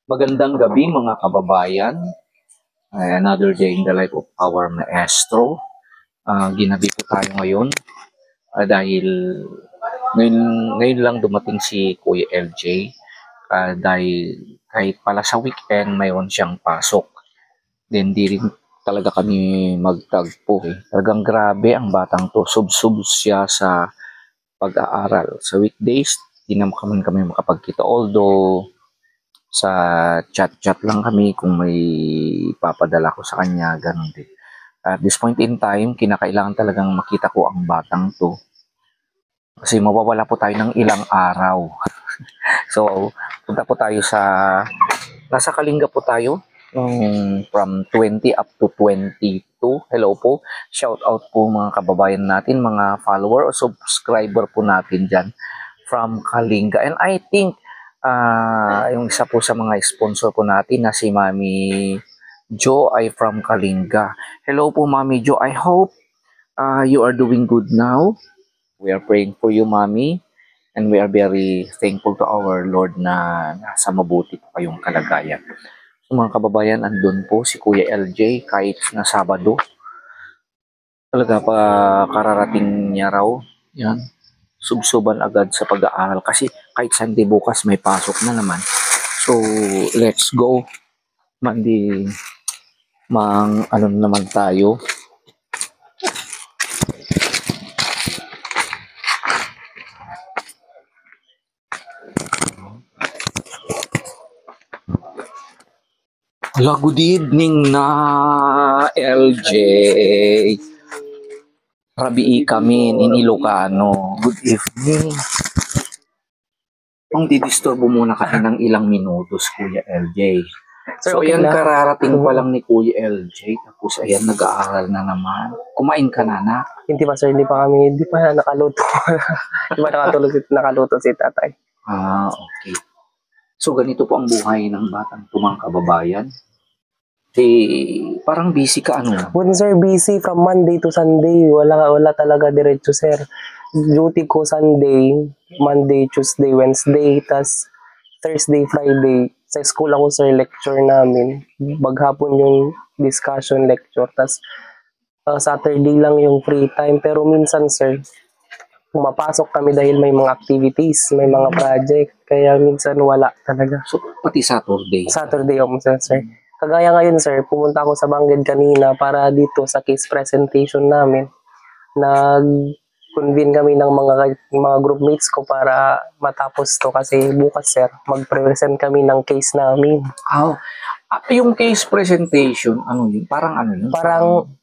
Magandang gabi mga kababayan. Another day in the life of our maestro. Ginabi po tayo ngayon dahil ngayon, ngayon lang dumating si Kuya LJ dahil kahit pala sa weekend mayroon siyang pasok. Then di rin talaga kami magtagpo eh. Talagang grabe ang batang to. Sub-sub siya sa pag-aaral. Sa weekdays, di naman kami makapagkita. Although sa chat-chat lang kami kung may papadala ko sa kanya, ganun din. At this point in time, kinakailangan talagang makita ko ang batang to. Kasi mawawala po tayo ng ilang araw. So, punta po tayo nasa Kalinga po tayo, from 20 up to 22. Hello po. Shout out po mga kababayan natin, mga follower o subscriber po natin dyan from Kalinga. And I think, yung isa po sa mga sponsor po natin na si Mami Jo ay from Kalinga. Hello po Mami Jo. I hope you are doing good now. We are praying for you, Mami. And we are very thankful to our Lord na nasa mabuti po kayong kalagayan. So, mga kababayan, andun po si Kuya LJ kahit na Sabado. Talaga pa kararating niya raw. Yan. Subsuban agad sa pag-aaral kasi kahit Sunday bukas may pasok na naman. So, let's go. Mandi ano naman tayo. Hello, good evening na LJ. Rabii kami in Ilocano. Good evening. Ang didisturbo muna kami ng ilang minutos, Kuya LJ. Sir, So, okay ayan, na. kararating pa lang ni Kuya LJ. Tapos, ayan, nag-aaral na naman. Kumain ka na, na? Hindi pa sir, hindi pa nakaluto. Hindi pa nakaluto si tatay. Okay. So, ganito po ang buhay ng batang tumang kababayan. Parang busy ka, ano? When sir, busy from Monday to Sunday. Wala talaga diretso sir. Duty ko Sunday, Monday, Tuesday, Wednesday, tas Thursday, Friday. Sa school ako sir, lecture namin. Maghapon yung discussion lecture. Tas Saturday lang yung free time. Pero minsan sir, pumapasok kami dahil may mga activities, may mga project. Kaya minsan wala talaga. So, pati Saturday. Saturday ako sir. Kagaya ngayon sir, pumunta ako sa Bangged kanina para dito sa case presentation namin. Nag-convene kami ng mga groupmates ko para matapos to kasi bukas sir, mag-present kami ng case namin. Yung case presentation, ano yun? Parang ano yun?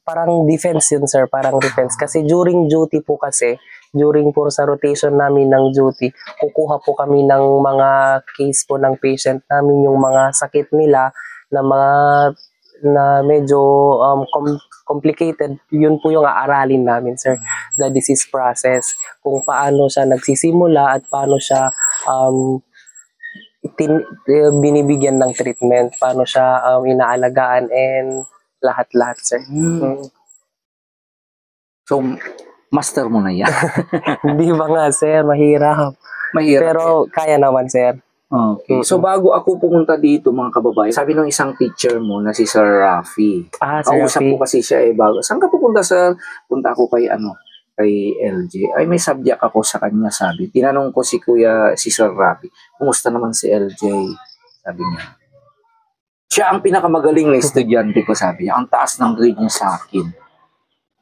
Parang defense yun sir, parang defense. Kasi during duty po kasi, during po sa rotation namin ng duty, kukuha po kami ng mga case po ng patient namin, yung mga sakit nila, na medyo complicated, yun po yung aaralin namin sir, the disease process, kung paano siya nagsisimula at paano siya binibigyan ng treatment, paano siya inaalagaan and lahat-lahat sir. So, master mo na yan. Hindi ba nga sir, mahirap. Pero kaya naman sir. Okay. So, bago ako pumunta dito, mga kababayan, sabi ng isang teacher mo na si Sir Rafi. Sir Kausap Rafi. ko kasi siya bago. Saan ka pupunta, Sir? Punta ako kay LJ. Ay, may subject ako sa kanya, sabi. Tinanong ko si Sir Rafi, kumusta naman si LJ? Sabi niya. Siya ang pinakamagaling na estudyante ko, sabi niya. Ang taas ng grade niya sa akin.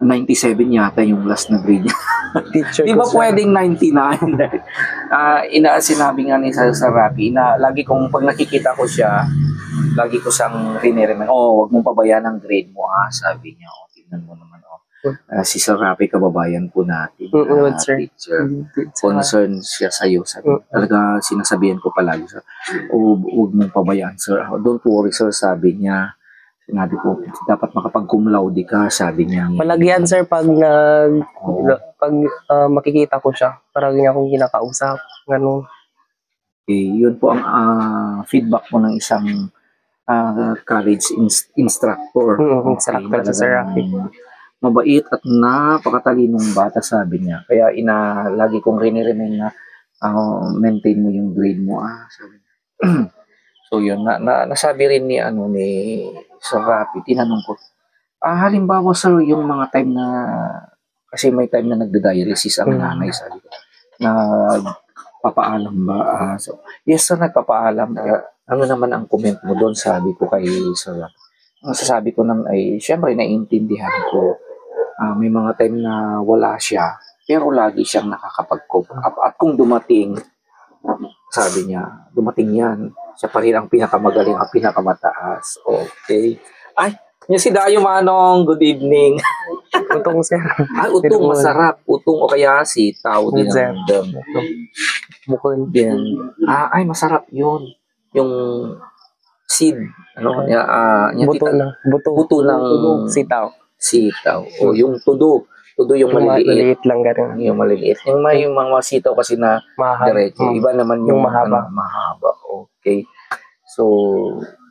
97 yata yung last na grade niya. Di ba pwedeng 99? Sinabi nga ni Sir Rafi, lagi kong, pag nakikita ko siya, lagi ko siyang riniremen, wag mong pabayaan ang grade mo, sabi niya, tignan mo naman, si Sir Rafi, kababayan po natin, teacher, concerned siya sa'yo, sabi, talaga sinasabihan ko palagi, sir, wag mong pabayaan, sir, don't worry, sir, sabi niya. Sinabi ko, dapat makapag-cum laude ka, sabi niya. Palagyan sir, pag makikita ko siya, parang niya akong kinakausap, ganun. Okay, yun po ang feedback mo ng isang college instructor. Instructor sa Sir Rafi. Mabait at napakatalinong bata, sabi niya. Kaya lagi kong rinirinig na maintain mo yung grade mo, sabi niya. So yun, nasabi rin ni Sir Rapi, tinanong ko, halimbawa sir, yung mga time na, kasi may time na nagda-dialysis ang nanay, sabi ko, na papaalam ba? So, yes sir, nagpapaalam. Ano naman ang comment mo doon, sabi ko kay Sir Rapi. Ang sasabi ko naman ay, syempre, naiintindihan ko. May mga time na wala siya, pero lagi siyang nakakapag-cope up. At kung dumating, sabi niya, dumating yan. Siya pa rin ang pinakamagaling, ang pinakamataas. Okay. Ay, yung si Dayo Manong, good evening. Utong, sir. Utong, masarap. Utong o kaya sitaw din Sir. ang dam. Bukol. Then, ay, masarap yun. Yung seed, Buto ng buto ng sitaw. sitaw. O yung tudo. Tudo yung maliliit. Maliit lang ganun. Yung maliliit. Yung may mga sitaw kasi na Mahaba. diretso. Iba naman yung mahaba. mahaba. Okay. So,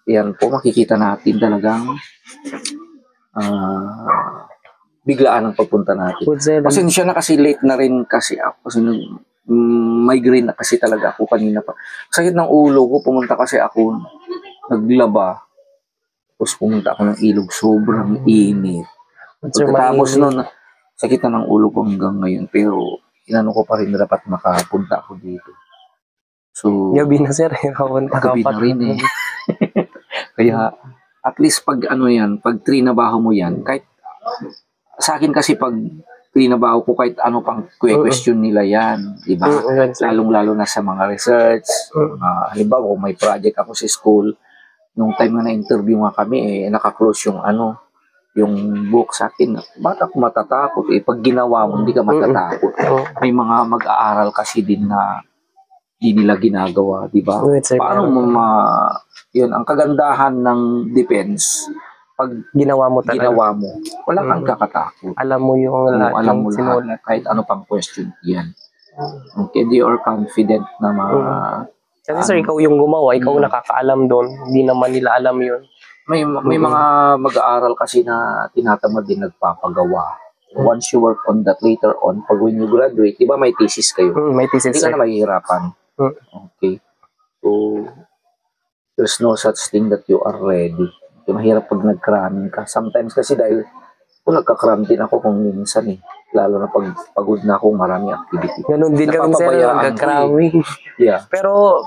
yan po, makikita natin talagang biglaan ang pagpunta natin. Pasensya na kasi late na rin kasi ako. Kasi migraine na kasi talaga ako kanina pa. Sakit ng ulo ko, pumunta kasi ako, naglaba. Tapos pumunta ako ng ilog, sobrang init. Pagkatapos nun, sakit na ng ulo ko hanggang ngayon. Pero, inano ko pa rin dapat makapunta ako dito. So, gabi na sir, gabi na rin eh. Kaya, at least pag pag trinabaho mo yan, kahit sa akin kasi pag trinabaho ko kahit ano pang question nila yan, di ba? Lalong-lalo na sa mga research. Halimbawa, kung may project ako sa school, nung time na na-interview nga kami, naka-close yung book sa akin. Bakit ako matatakot? Pag ginawa mo, hindi ka matatakot. May mga mag-aaral kasi din na di nila ginagawa, di ba? Paano mo yun, ang kagandahan ng defense, pag ginawa mo, wala kang kakatakot. Alam mo yung alam mo lahat, kahit ano pang question yan. Okay, they are confident na kasi sir, ikaw yung gumawa, ikaw nakakaalam doon, hindi naman nila alam yun. May mga mag-aaral kasi na tinatamad din nagpapagawa. Once you work on that later on, pag when you graduate, di ba may thesis kayo? May thesis, hindi ka na mahihirapan. Okay. So, there's no such thing that you are ready. Okay, mahirap pag nag-cramming ka. Sometimes kasi dahil kung nagka-cram din ako kung minsan lalo na pag pagod na ako, marami activity. Ganun din kami sir, nagka-cramming. Yeah. Pero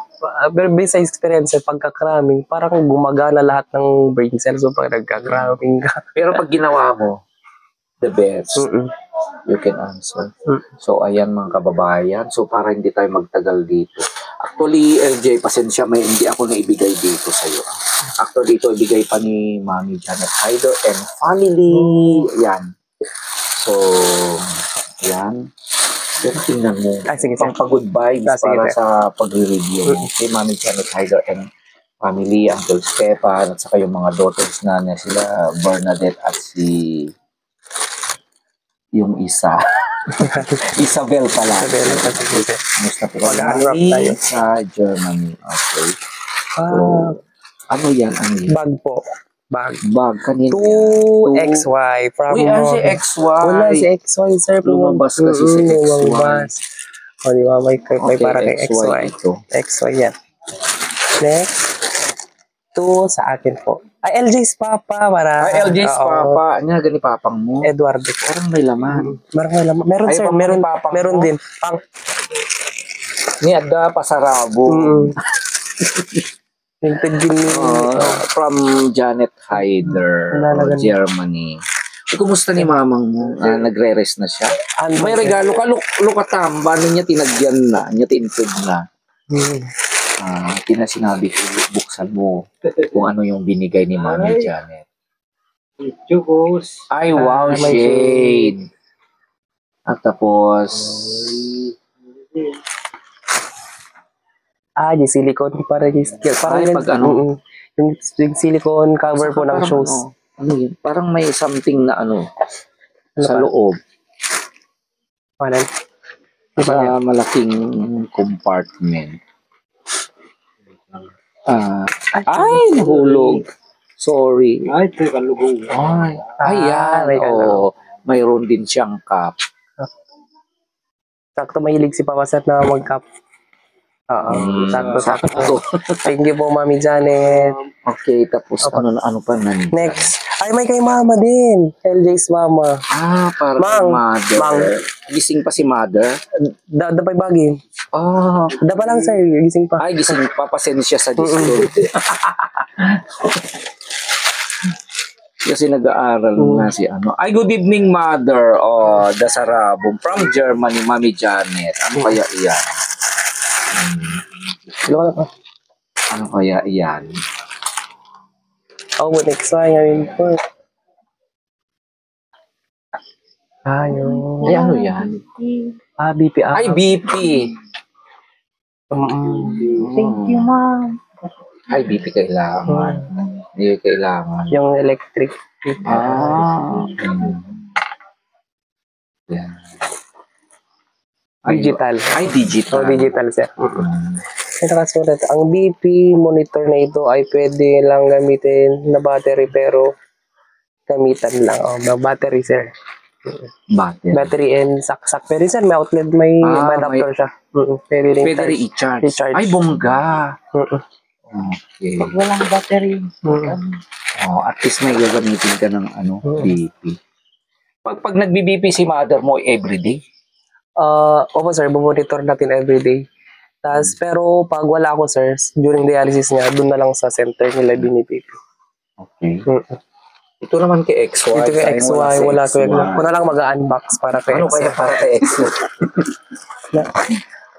based sa experience, pagka-cramming, parang gumagana lahat ng brain cells so pag nagka-cramming ka. Pero pag ginawa mo, the best, you can answer. So, ayan mga kababayan. So, para hindi tayo magtagal dito. Actually, LJ, pasensya, may hindi ako naibigay dito sa iyo. Actually, ito ibigay pa ni Mami Janet Haider and family. Yan. So, yan. Pero tingnan mo. Sige, pang-good vibes para sa pag-review kay Mami Janet Haider and family, Uncle Stefan, at saka yung mga daughters na sila, Bernadette at si yung isa. Isabel pala. Musta po kami sa Germany. Okay. So, ano yan? Bag po. Bag kanina. 2XY. Si XY. Wala si XY, sir. Lumabas kasi si XY. O, di ba? May para kay XY. Ito. XY yan. Next. 2 sa akin po. LJ's Papa. LJ's Papa. Nga, gani papang mo. Eduardo. Parang may laman. Meron, sir. Meron din. Ni Ada Pasarabo. From Janet Haider, Germany. Kumusta ni mamang mo? Nagre-rest na siya? May regalo ka, lukatamba. Niya tinagyan na. Niya tinfod na. Sinabi ko, buksan mo kung ano yung binigay ni Mami Janet. Ay, wow, shade. At tapos, yung silicone para yung silicone cover po ng shoes. Ano yun? Parang may something na sa loob. Sa malaking compartment. Nahulog. Sorry. Teka, lugong. Ayan. Mayroon din siyang cup. Sakto mahilig si Papa Sat na mag-cup. Oo, sakto. Sakto. Thank you po, Mami Janet. Okay, tapos ano pa nandito? Next. Ay, may kay Mama din. LJ's Mama. Para kay Mang. mother. Gising pa si mother? Dapay bagi. Ah, Dapa lang, sir. Gising pa. ay, gising pa. Pasensya sa disco. Kasi nag-aaral nga si ano. Ay, good evening, mother. Dasarabong. From Germany, Mami Janet. Ano kaya iyan? Ano kaya iyan? Oh, next one. Ngayon po. Ayun. Ay, ano yan? BP. Ay, BP. Thank you, Ma'am. Ay, BP kailangan. Hindi kailangan. Yung electric. Yan. Digital. Ay, digital. Digital, sir. May nakasulat, ang BP monitor na ito ay pwede lang gamitin na battery pero gamitan lang. Battery, sir. Battery and saksak. Pwede, sir. May outlet, may adapter siya. Pwede i-charge. Ay, bongga. Okay. Pag walang battery. At least may gagamitin ka ng BP. Pag nagbi-BP si mother mo everyday? Opo, sir. Bumonitor natin everyday. Pero pag wala ako, sir, during dialysis niya, doon na lang sa center nila binibip. Okay. Ito naman kay XY. Ito kay XY, wala ko yun. Ako na lang mag-unbox para kay XY. Ano kaya para kay XY?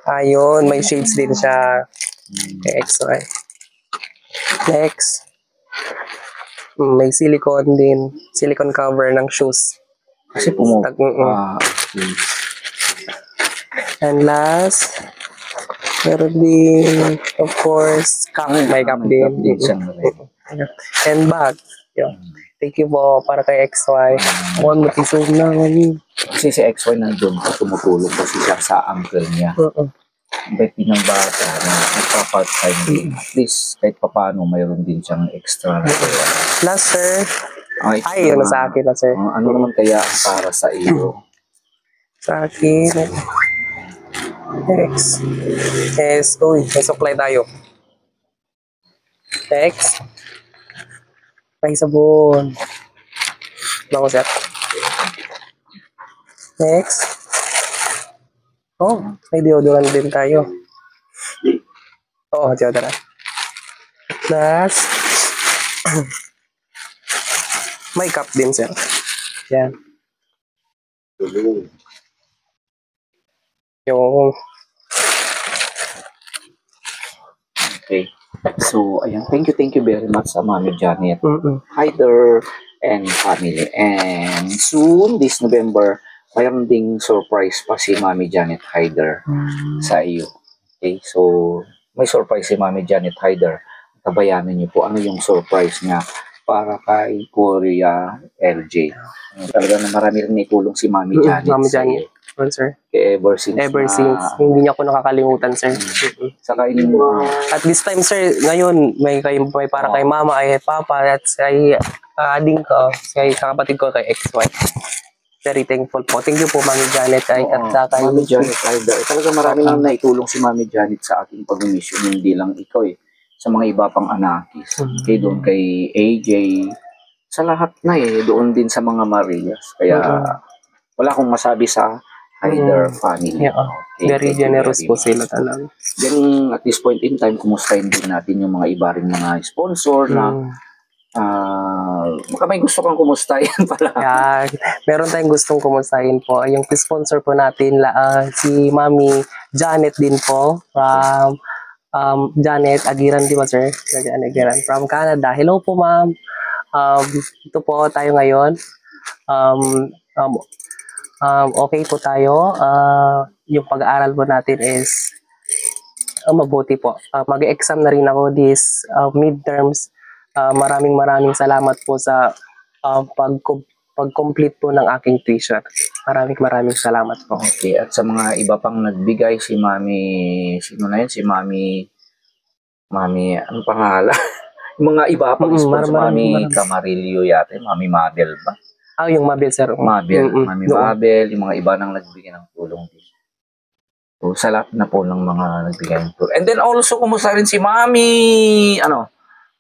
Ayun, may shades din siya kay XY. Next. May silicone din. Silicone cover ng shoes. Kasi And last, meron din, of course, cup. May cup din. And bag. Yun. Thank you po para kay XY. Matisog na. Kasi si XY nandun, tumutulong kasi siya sa uncle niya. Kahit pinang bata na nagpa-part-time din. At least, kahit paano, mayroon din siyang extra. Last, sir. Ay, yun na sa akin na, sir. Ano naman kaya ang para sa iyo? Sa akin. Next. Yes. Uy, may supply tayo. Next. May sabon. Bango, sir. Next. May deodorant din tayo. Deodorant. Last. May cup din, sir. Yan. Yung... Okay. So, ayan. Thank you very much sa Mami Janet. Hyder and family. And soon, this November, mayroon ding surprise pa si Mami Janet Hyder sa iyo. Okay, so may surprise si Mami Janet Hyder. Tabayanan niyo po ano yung surprise niya para kay Korea LJ. Talaga na marami rin itulong si Mami Janet. Mami Janet. Sir. Ever since. Hindi niya ako nakakalimutan, sir. Saka at this time, sir, ngayon, may para kay mama, ay papa, at kay ading ko, kay kapatid ko, kay ex-wife. Very thankful po. Thank you po, Mami Janet. Mami Janet, talaga marami nang naitulong si Mami Janet sa aking pag-mission. Hindi lang ikaw sa mga iba pang anakis. Kay doon kay AJ, sa lahat na doon din sa mga Marias. Kaya wala akong masabi sa Hyder family. Okay, very generous po sila talaga. Then at this point in time, kumustahin din natin yung mga iba rin mga sponsor na baka may gusto kang kumustahin pala. Meron tayong gustong kumustahin po. Yung sponsor po natin, si Mami Janet din po. From Janet Agiran, di ba, sir? Janet Agiran from Canada. Hello po, ma'am. Ito po tayo ngayon. Okay po tayo. Yung pag-aaral po natin is mabuti po. Mag-exam na rin ako this midterms. Maraming salamat po sa pag-complete po ng aking tuition. Maraming salamat po. Okay, at sa mga iba pang nagbigay, si Mami, sino na yun? Si Mami, ano pangalan? Yung mga iba pang sponsor, Mami Camarillo yata, Mami Mabel ba? Yung Mabel, sir. Mami Mabel, yung mga iba nang nagbigay ng tulong din. So, sa lahat na po ng mga nagbigay ng tour. And then also, kumusta rin si Mami,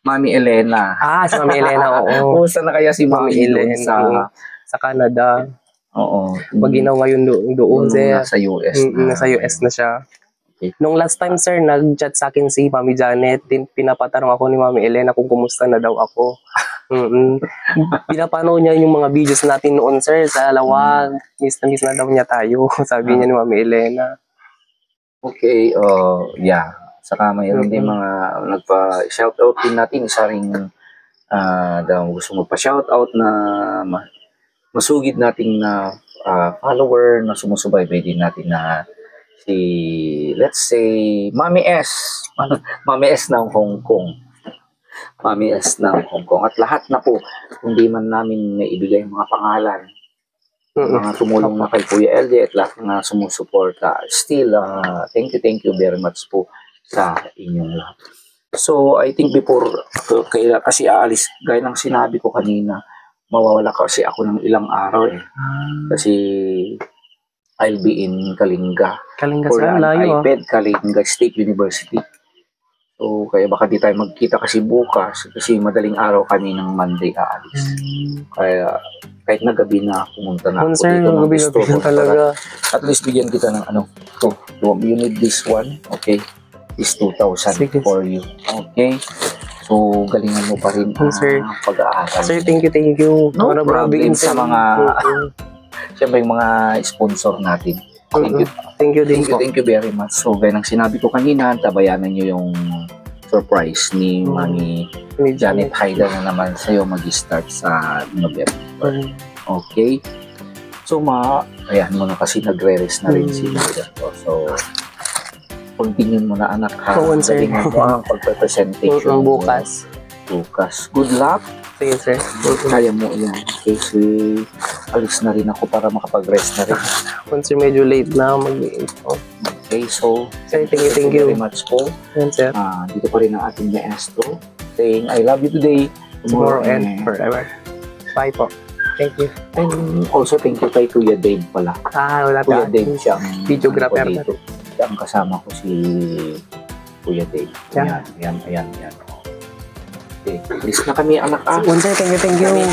Mami Elena. Si Mami Elena, oo. Kumusta na kaya si Mami Mami doon Elena sa Canada. Oo. Maginaw ngayon doon, sir. Nasa US na. Nasa US na siya. Okay. Nung last time, sir, nag-chat sa akin si Mami Janet. Pinapatanong ako ni Mami Elena kung kumusta na daw ako. Pinapanood niya yung mga videos natin noon, sir, sa Lawag. Miss na daw niya tayo. Sabi niya ni Mami Elena. Okay, yeah. Saka mayroon din mga nagpa-shoutout din natin. Isa rin daw gusto magpa-shoutout na masugid nating na follower na sumusubaybay din natin na si, let's say, Mami S. Mami S ng Hong Kong. Mami S ng Hong Kong. At lahat na po, kung di man namin naibigay mga pangalan, mga tumulong na kay Kuya LJ at lahat na sumusuporta. Still, thank you very much po sa inyong lahat. So, I think before, kasi aalis, gaya ng sinabi ko kanina, mawawala kasi ako ng ilang araw Kasi, I'll be in Kalinga. Kalinga, For sir, an layo. iPad, Kalinga State University. So, kaya baka di tayo magkita kasi bukas, kasi madaling araw kami ng Monday aalis. Kaya, kahit na gabi na pumunta na ako Sir, dito. gabi talaga. At least bigyan kita ng you need this one, okay? This 2,000 Sige. for you, okay? So, galingan mo pa rin Sir. pag-aaral. Sir, thank you. No Para problem sa sir. mga, siyempre yung mga sponsor natin. Thank you din po. Thank you very much. So, gaya ng sinabi ko kanina, tabayanan nyo yung surprise ni Mami Janet Haida na naman sa'yo mag-start sa November. Okay? So, ayan mo na kasi nagre-rest na rin si Mother. So, continue mo na anak ha. Oo, sir. Galingan mo ang pagpe-presentation Bukas. Good luck. Sige, sir. Kaya mo yan. Okay, so, alis na rin ako para makapag-rest na rin. Sir, medyo late na mag-iint. Okay, so, Sir, thank you. very much po. Yan, sir. Dito pa rin ang ating maestro saying, I love you today, Tomorrow and forever. Bye po. Thank you. And also, thank you kay Kuya Dave pala. Wala Kuya pa. Dave siyang Videographer ano ko dito. Siya ang kasama ko si Kuya Dave. Yeah. Ayan. Okay, please na kami anak. Sir, thank you.